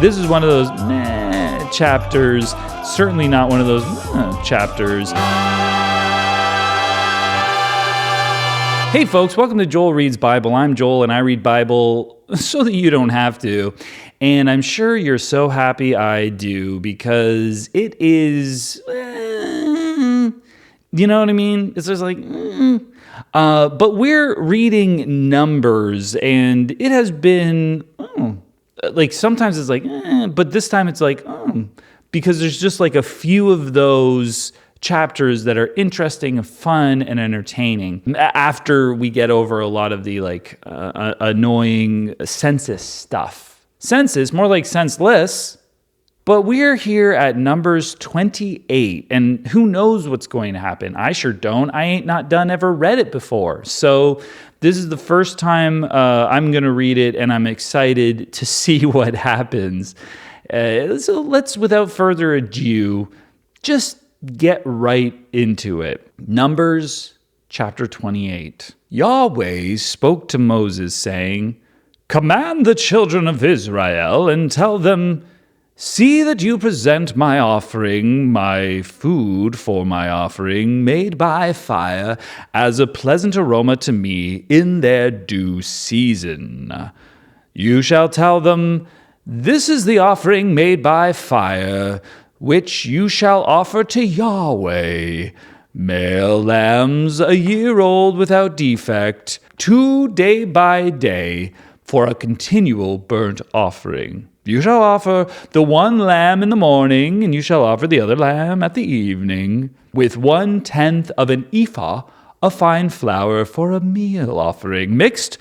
This is one of those chapters, certainly not one of those chapters. Hey folks, welcome to Joel Reads Bible. I'm Joel and I read Bible so that you don't have to. And I'm sure you're so happy I do because it is, you know what I mean? It's just like, but we're reading Numbers and it has been, like sometimes it's like, but this time it's like, because there's just like a few of those chapters that are interesting, fun, and entertaining after we get over a lot of the like annoying census stuff. Census, more like senseless. But we're here at Numbers 28, and who knows what's going to happen? I sure don't. I ain't not done ever read it before. So this is the first time I'm going to read it, and I'm excited to see what happens. So let's, without further ado, just get right into it. Numbers chapter 28. Yahweh spoke to Moses, saying, "Command the children of Israel and tell them, see that you present my offering, my food for my offering, made by fire, as a pleasant aroma to me in their due season. You shall tell them, this is the offering made by fire, which you shall offer to Yahweh. Male lambs, a year old without defect, 2 day by day, for a continual burnt offering. You shall offer the one lamb in the morning, and you shall offer the other lamb at the evening, with 1/10 of an ephah of fine flour for a meal offering, mixed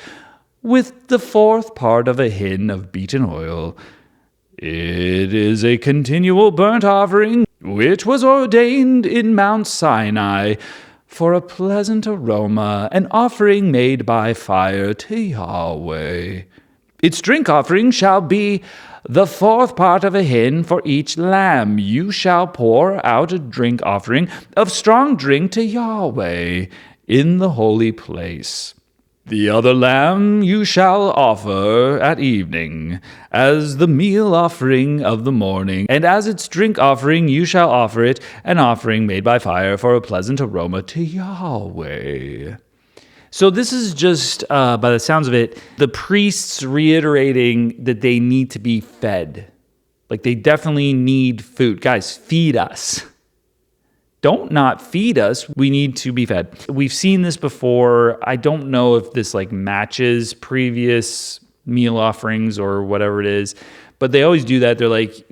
with the 4th part of a hin of beaten oil. It is a continual burnt offering, which was ordained in Mount Sinai, for a pleasant aroma, an offering made by fire to Yahweh. Its drink offering shall be the 4th part of a hin for each lamb. You shall pour out a drink offering of strong drink to Yahweh in the holy place. The other lamb you shall offer at evening, as the meal offering of the morning, and as its drink offering you shall offer it, an offering made by fire for a pleasant aroma to Yahweh." So this is just, by the sounds of it, the priests reiterating that they need to be fed. Like they definitely need food. Guys, feed us. Don't not feed us. We need to be fed. We've seen this before. I don't know if this like matches previous meal offerings or whatever it is, but they always do that. They're like,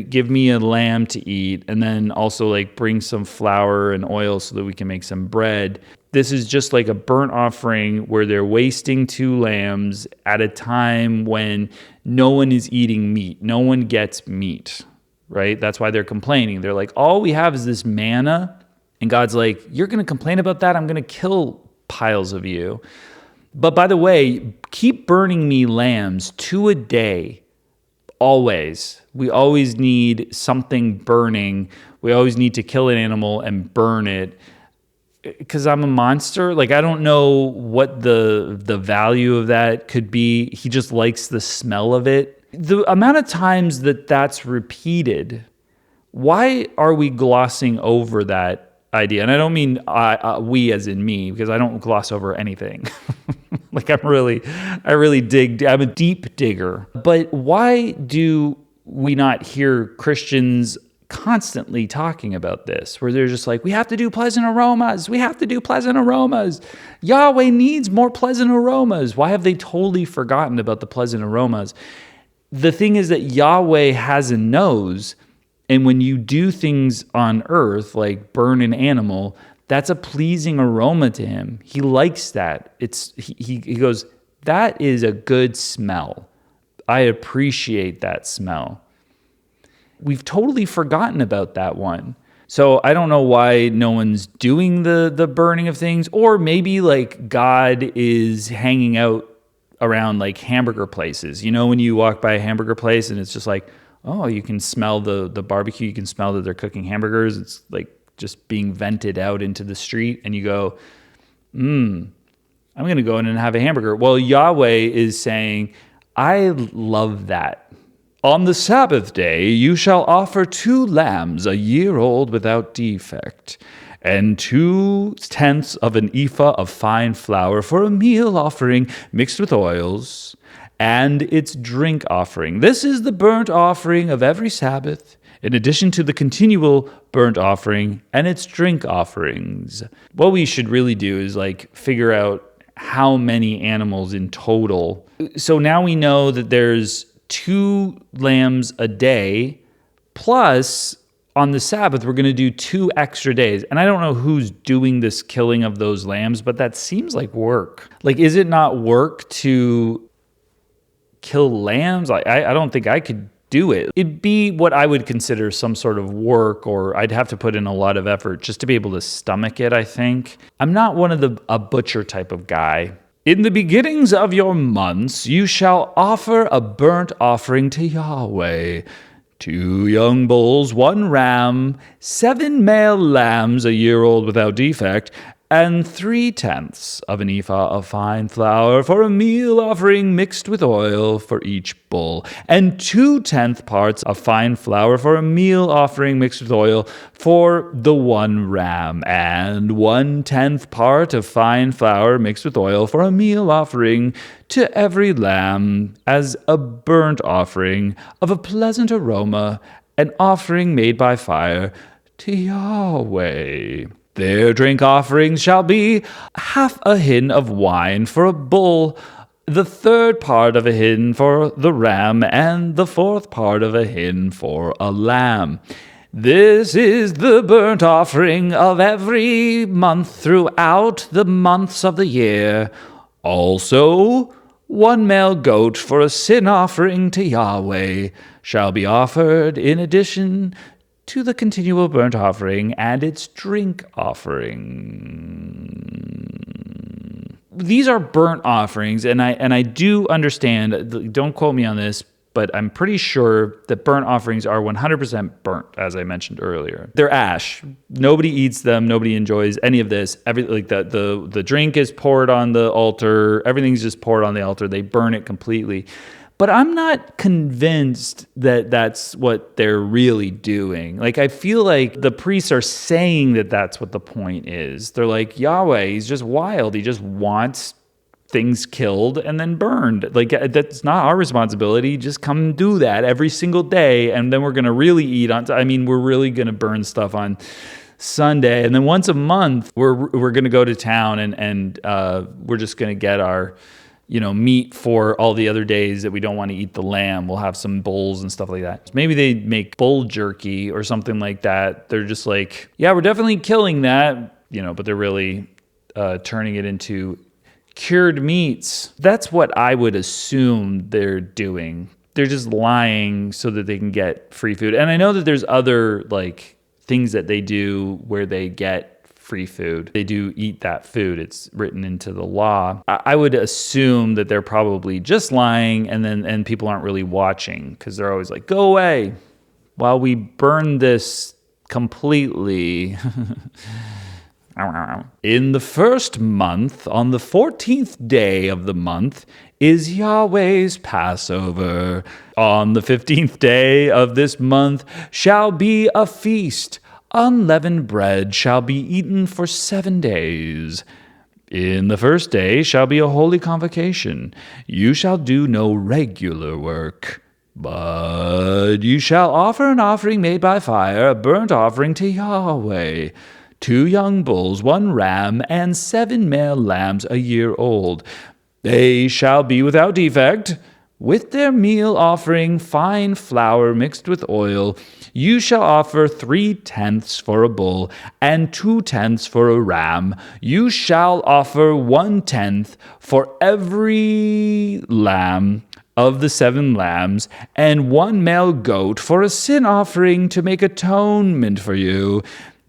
give me a lamb to eat, and then also like bring some flour and oil so that we can make some bread. This is just like a burnt offering where they're wasting 2 lambs at a time when no one is eating meat. No one gets meat, right? That's why they're complaining. They're like, all we have is this manna. And God's like, you're going to complain about that? I'm going to kill piles of you. But by the way, keep burning me lambs 2 a day. Always. We always need something burning. We always need to kill an animal and burn it. Because I'm a monster. Like, I don't know what the value of that could be. He just likes the smell of it. The amount of times that that's repeated, why are we glossing over that idea? And I don't mean we as in me, because I don't gloss over anything. Like I really dig. I'm a deep digger. But why do we not hear Christians constantly talking about this, where they're just like, we have to do pleasant aromas. We have to do pleasant aromas. Yahweh needs more pleasant aromas. Why have they totally forgotten about the pleasant aromas? The thing is that Yahweh has a nose, and when you do things on earth, like burn an animal, that's a pleasing aroma to him. He likes that. He goes, that is a good smell. I appreciate that smell. We've totally forgotten about that one. So I don't know why no one's doing the burning of things, or maybe like God is hanging out around like hamburger places. You know, when you walk by a hamburger place and it's just like, oh, you can smell the barbecue, you can smell that they're cooking hamburgers. It's like just being vented out into the street, and you go, I'm going to go in and have a hamburger. Well, Yahweh is saying, I love that. On the Sabbath day you shall offer 2 lambs a year old without defect, and 2/10 of an ephah of fine flour for a meal offering mixed with oils, and its drink offering. This is the burnt offering of every Sabbath, in addition to the continual burnt offering and its drink offerings. What we should really do is figure out how many animals in total. So now we know that there's 2 lambs a day, plus on the Sabbath, we're going to do 2 extra days. And I don't know who's doing this killing of those lambs, but that seems like work. Is it not work to kill lambs? I don't think I could do it. It'd be what I would consider some sort of work, or I'd have to put in a lot of effort just to be able to stomach it, I think. I'm not one of a butcher type of guy. In the beginnings of your months, you shall offer a burnt offering to Yahweh. 2 young bulls, 1 ram, 7 male lambs a year old without defect, and 3/10 of an ephah of fine flour for a meal offering mixed with oil for each bull, and 2/10 parts of fine flour for a meal offering mixed with oil for the 1 ram, and 1/10 part of fine flour mixed with oil for a meal offering to every lamb as a burnt offering of a pleasant aroma, an offering made by fire to Yahweh. Their drink offerings shall be 1/2 a hin of wine for a bull, the 1/3 part of a hin for the ram, and the 1/4 part of a hin for a lamb. This is the burnt offering of every month throughout the months of the year. Also, 1 male goat for a sin offering to Yahweh shall be offered in addition to the continual burnt offering and its drink offering. These are burnt offerings, and I do understand, don't quote me on this, but I'm pretty sure that burnt offerings are 100% burnt, as I mentioned earlier. They're ash. Nobody eats them. Nobody enjoys any of this. The drink is poured on the altar. Everything's just poured on the altar. They burn it completely. But I'm not convinced that that's what they're really doing. I feel like the priests are saying that that's what the point is. They're like, Yahweh, he's just wild. He just wants things killed and then burned. That's not our responsibility. Just come do that every single day, and then we're going to really eat on. We're really going to burn stuff on Sunday, and then once a month, we're going to go to town and we're just going to get our meat for all the other days that we don't want to eat the lamb. We'll have some bulls and stuff like that. Maybe they make bull jerky or something like that. They're just like, yeah, we're definitely killing that, but they're really turning it into cured meats. That's what I would assume they're doing. They're just lying so that they can get free food. And I know that there's other things that they do where they get free food. They do eat that food. It's written into the law. I would assume that they're probably just lying, and people aren't really watching because they're always like, go away while we burn this completely. In the first month, on the 14th day of the month, is Yahweh's Passover. On the 15th day of this month shall be a feast. Unleavened bread shall be eaten for 7 days. In the first day shall be a holy convocation. You shall do no regular work, but you shall offer an offering made by fire, a burnt offering to Yahweh. 2 young bulls, 1 ram, and 7 male lambs a year old. They shall be without defect. With their meal offering, fine flour mixed with oil, you shall offer 3/10 for a bull and 2/10 for a ram. You shall offer 1/10 for every lamb of the 7 lambs, and 1 male goat for a sin offering to make atonement for you.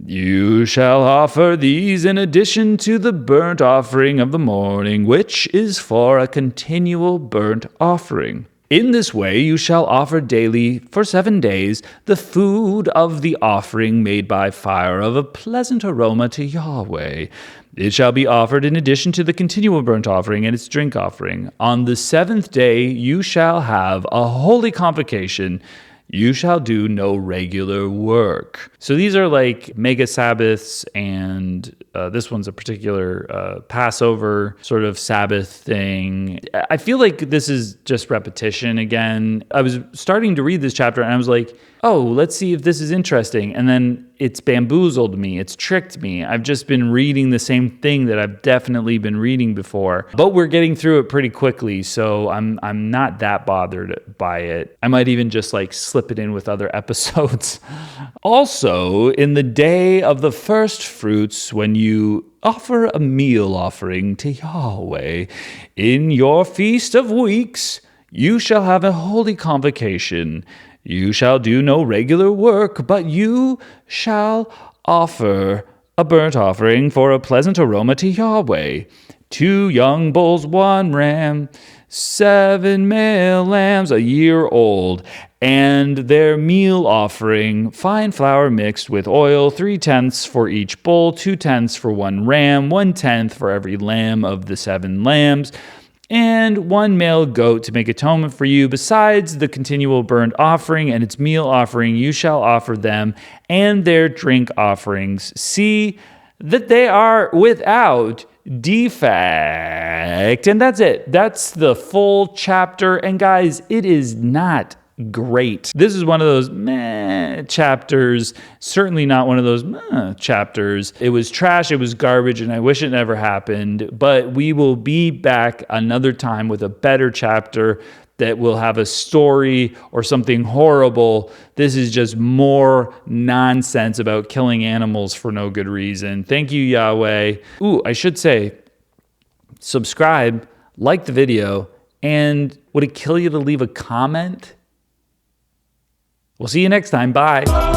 You shall offer these in addition to the burnt offering of the morning, which is for a continual burnt offering. In this way you shall offer daily for 7 days the food of the offering made by fire of a pleasant aroma to Yahweh. It shall be offered in addition to the continual burnt offering and its drink offering. On the 7th day you shall have a holy convocation. You shall do no regular work. So these are like mega Sabbaths, and this one's a particular Passover sort of Sabbath thing. I feel like this is just repetition again. I was starting to read this chapter and I was like, oh, let's see if this is interesting. And then it's bamboozled me. It's tricked me. I've just been reading the same thing that I've definitely been reading before. But we're getting through it pretty quickly, so I'm not that bothered by it. I might even just like slip it in with other episodes. Also, in the day of the first fruits, when you offer a meal offering to Yahweh, in your feast of weeks, you shall have a holy convocation. You shall do no regular work, but you shall offer a burnt offering for a pleasant aroma to Yahweh. 2 young bulls, 1 ram, 7 male lambs a year old, and their meal offering, fine flour mixed with oil, 3/10 for each bull, 2/10 for 1 ram, 1/10 for every lamb of the 7 lambs, and 1 male goat to make atonement for you. Besides the continual burnt offering and its meal offering, you shall offer them and their drink offerings. See that they are without defect. And that's it. That's the full chapter. And guys, it is not great. This is one of those meh chapters, certainly not one of those meh chapters. It was trash, it was garbage, and I wish it never happened. But we will be back another time with a better chapter that will have a story or something horrible. This is just more nonsense about killing animals for no good reason. Thank you, Yahweh. Ooh, I should say, subscribe, like the video, and would it kill you to leave a comment? We'll see you next time. Bye.